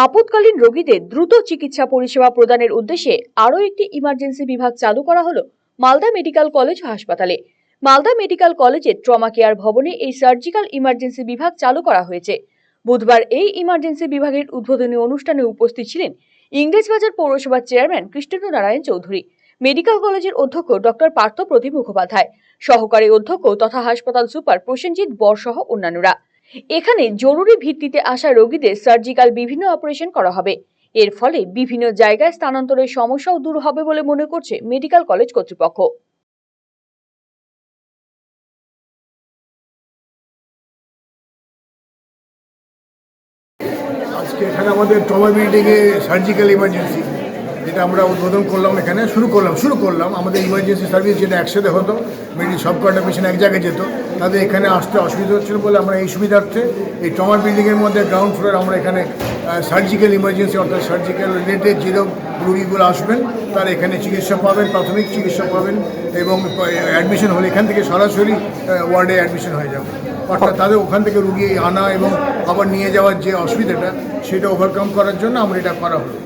আপৎকালীন রোগীদের দ্রুত চিকিৎসা পরিষেবা প্রদানের উদ্দেশ্যে আরও একটি ইমার্জেন্সি বিভাগ চালু করা হলো মালদা মেডিকেল কলেজ হাসপাতালে। মালদা মেডিকেল কলেজের ট্রমা কেয়ার ভবনে এই সার্জিক্যাল ইমার্জেন্সি বিভাগ চালু করা হয়েছে। বুধবার এই ইমার্জেন্সি বিভাগের উদ্বোধনী অনুষ্ঠানে উপস্থিত ছিলেন ইংরেজবাজার পৌরসভার চেয়ারম্যান কৃষ্ণেন্দু নারায়ণ চৌধুরী, মেডিকেল কলেজের অধ্যক্ষ ডক্টর পার্থ প্রতিম মুখোপাধ্যায়, সহকারী অধ্যক্ষ তথা হাসপাতাল সুপার প্রসেনজিৎ বর সহ অন্যান্যরা। এখানে জরুরি ভিত্তিতে আসা রোগীদের সার্জিক্যাল বিভিন্ন অপারেশন করা হবে। এর ফলে বিভিন্ন জায়গায় স্থানান্তরের সমস্যাও দূর হবে বলে মনে করছে মেডিকেল কলেজ কর্তৃপক্ষ। আজকে এখানে আমাদের ট্রমা বিল্ডিংয়ে সার্জিক্যাল ইমার্জেন্সি যেটা আমরা উদ্বোধন করলাম, এখানে শুরু করলাম আমাদের ইমার্জেন্সি সার্ভিস, যেটা একসাথে হতো, সব কটা পেশেন্ট এক জায়গায় যেত, তাদের এখানে আসতে অসুবিধা হচ্ছিল বলে আমরা এই সুবিধার্থে এই ট্রমা বিল্ডিংয়ের মধ্যে গ্রাউন্ড ফ্লোরে আমরা এখানে সার্জিক্যাল ইমার্জেন্সি অর্থাৎ সার্জিক্যাল রিলেটেড যে রোগীগুলো আসবেন তারা এখানে চিকিৎসা পাবেন, প্রাথমিক চিকিৎসা পাবেন এবং অ্যাডমিশন হলে এখান থেকে সরাসরি ওয়ার্ডে অ্যাডমিশন হয়ে যাবে। অর্থাৎ তাদের ওখান থেকে রুগী আনা এবং আবার নিয়ে যাওয়ার যে অসুবিধাটা সেটা ওভারকাম করার জন্য আমরা এটা করা হলো।